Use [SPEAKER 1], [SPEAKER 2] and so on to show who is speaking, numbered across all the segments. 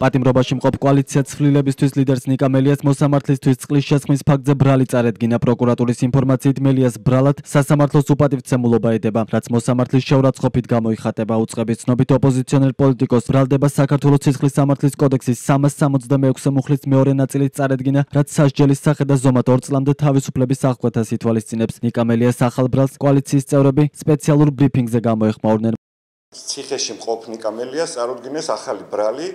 [SPEAKER 1] პატიმრობაში მყოფ კოალიცია ცვლილებისთვის ლიდერს ნიკა მელიას მოსამართლისთვის წყლის შესხმის ფაქტზე ბრალი წარედგინა. პროკურატურის ინფორმაციით მელიას ბრალად სასამართლოს უპატივცემულობა ედება, რაც მოსამართლის შეურაცხყოფით გამოიხატება. უწყების ცნობით ოპოზიციონერ პოლიტიკოს ბრალდება საქართველოს სისხლის სამართლის კოდექსის 366 მუხლის მეორე ნაწილის წარედგინა, რაც სასჯელის სახე და ზომად 2 წლამდე თავისუფლების აღკვეთას ითვალისწინებს. ნიკა მელიას ახალ ბრალს კოალიციის წევრები სპეციალურ ბრიფინგზე გამოეხმაურნენ.
[SPEAKER 2] ციხეში მყოფ ნიკა მელიას წარუდგინეს ახალი ბრალი.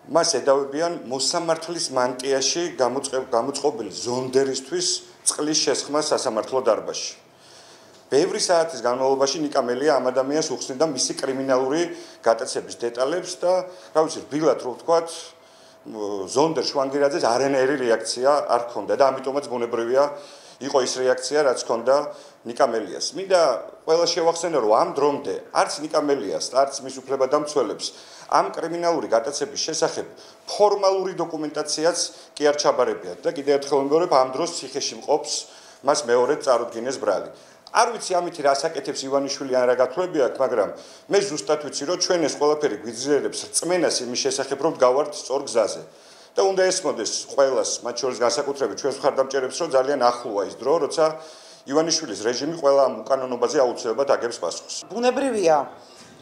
[SPEAKER 2] მას ედავებიან მოსამართლის მანტიაში გამოწყობილი ზონდერისთვის წყლის შესხმა სასამართლო დარბაზში. ბევრი საათის განმავლობაში ნიკა მელია ამ ადამიანს უხსნიდა მისი კრიმინალური გატაცების დეტალებს და რა ვიცი, რბილად რო ვთქვათ, ზონდერ შვანგირაძეს არანაირი რეაქცია არ ჰქონდა და ამიტომაც ბუნებრივია იყო ის რეაქცია, რაც ჰქონდა ნიკა მელიას. მინდა ყველა შევახსენო, რომ ამ დრომდე არც ნიკა მელიას, არც მის უფლებადამცველებს ამ კრიმინალური გატაცების შესახებ ფორმალური დოკუმენტაციაც კი არ ჩაბარებიათ და კიდევ ერთხელ ვიმეორებ, ამ დროს ციხეში მყოფს მას მეორედ წარუდგინეს ბრალი. არ ვიცი ამით რა საკეთებს ივანიშვილი ან რა გათვლებიათ, მაგრამ მე ზუსტად ვიცი, რომ ჩვენ ეს ყველაფერი გვიძლიერებს რწმენას იმის შესახებ, რომ გავართ სწორ გზაზე. და უნდა ესმოდეს ყველას, მათ შორის განსაკუთრებით ჩვენს მხარდამჭერებს, რომ ძალიან ახლოა ის დრო, როცა ივანიშვილის რეჟიმი ყველა ამ უკანონობაზე აუცილებლად აგებს პასუხს.
[SPEAKER 3] ბუნებრივია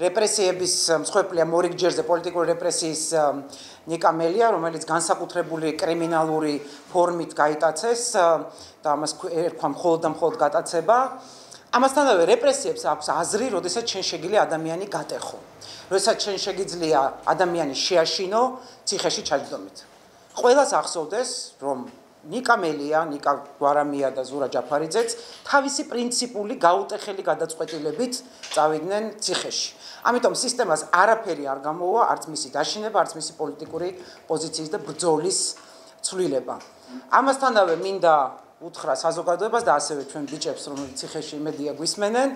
[SPEAKER 3] რეპრესიების მსხვერპლია მორიგჯერზე პოლიტიკური რეპრესიის ნიკა მელია, რომელიც განსაკუთრებული კრიმინალური ფორმით გაიტაცეს და ამას ერქვა მხოლოდ და მხოლოდ გატაცება. ამასთანავე რეპრესიებს აქვს აზრი, როდესაც შენ შეგიძლია ადამიანი გატეხო. როდესაც შენ შეგიძლია ადამიანი შეაშინო ციხეში ჩაჯდომით. ყველას ახსოვდეს, რომ ნიკა მელია, ნიკა გვარამია და ზურა ჯაფარიძეც თავისი პრინციპული გაუტეხელი გადაწყვეტილებით წავიდნენ ციხეში. ამიტომ სისტემას არაფერი არ გამოუვა, არც მისი დაშინება, არც მისი პოლიტიკური პოზიციის და ბრძოლის ცვლილება. ამასთანავე მინდა უთხრა საზოგადოებას და ასევე ჩვენ ბიჭებს, რომლებიც ციხეში იმედია გვისმენენ,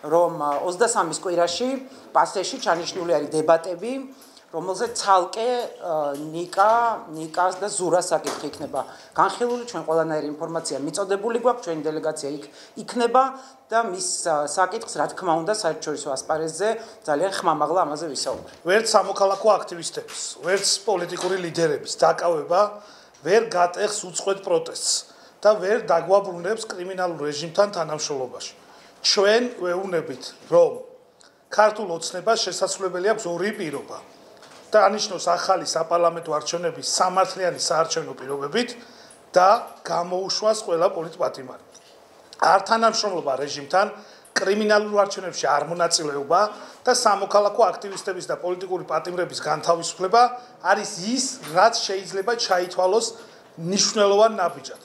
[SPEAKER 3] რომ 23-ის კვირაში პასეში ჩანიშნული არის დებატები, რომელზეც ცალკე ნიკას და ზურას საკითხი იქნება განხილული. ჩვენ ყველანაირი ინფორმაცია მიწოდებული გვაქვს, ჩვენი დელეგაცია იქნება და მის საკითხს, რა თქმა უნდა, საერთაშორისო ასპარეზზე ძალიან ხმამაღლა ამაზე ვისაუბრებთ.
[SPEAKER 4] ვერც სამოქალაქო აქტივისტებს, ვერც პოლიტიკური ლიდერების დაკავება ვერ გატეხს უწყვეტ პროტესტს და ვერ დაგვაბრუნებს კრიმინალურ რეჟიმთან თანამშრომლობაში. ჩვენ ვეუბნებით, რომ ქართულ ოცნებას შესაძლებელი აქვს ორი პირობა. და ანიშნოს ახალი საპარლამენტო არჩევნების სამართლიანი საარჩევნო პირობებით და გამოუშვას ყველა პოლიტპატიმარი. არ თანამშრომლობა რეჟიმთან, კრიმინალურ არჩევნებში არ მონაწილეობა და სამოქალაქო აქტივისტების და პოლიტიკური პატიმრების განთავისუფლება არის ის, რაც შეიძლება ჩაითვალოს მნიშვნელოვან ნაბიჯად.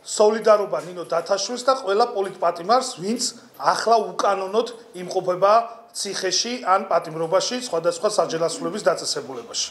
[SPEAKER 4] სოლიდარობა ნინო დათაშვილს და ყველა პოლიტპატიმარს, ვინც ახლა უკანონოდ იმყოფება ციხეში ან პატიმრობაში სხვადასხვა საჯელასრულების დაწესებულებაში.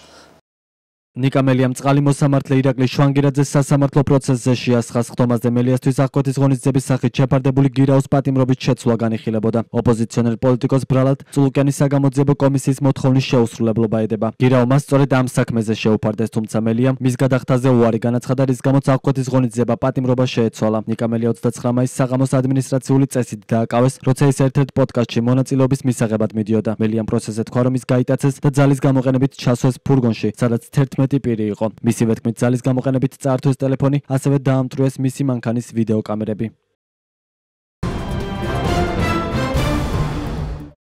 [SPEAKER 1] ნიკა მელიამ წყალი მოსამართლე ირაკლი შვანგირაძეს სასამართლო პროცესზე შეასხა. ხტომაზე მელიასთვის აღკვეთის ღონისძიების სახით შეფარდებული გირაოს პატიმრობის შეცვლა განიხილებოდა. ოპოზიციონერ პოლიტიკოს ბრალად წულუკენის საგამოძიებო კომისიის მოთხოვნის შეუსრულებლობა ედება. გირაო მას სწორედ ამ საქმეზე შეუფარდეს, თუმცა მელიამ მის გადახდაზე უარი განაცხადა, რის გამოც აღკვეთის ღონისძიება პატიმრობა შეეცვალა. ნიკა მელია 29 მაისს საღამოს ადმინისტრაციული წესით დააკავეს, როცა ის ერთ-ერთ პოდკასტში მონაწილეობის მისაღებად მიდიოდა. მელიამ პროცესზე თქვა, რომ ის გაიტაცეს და ძალის გამოყენებით ჩასვეს ფურგონში, სადაც 11 პირი იყო. მისივე თქმით, ძალის გამოყენებით წაართვეს ტელეფონი, ასევე დაამტვრიეს მისი მანქანის ვიდეო კამერები.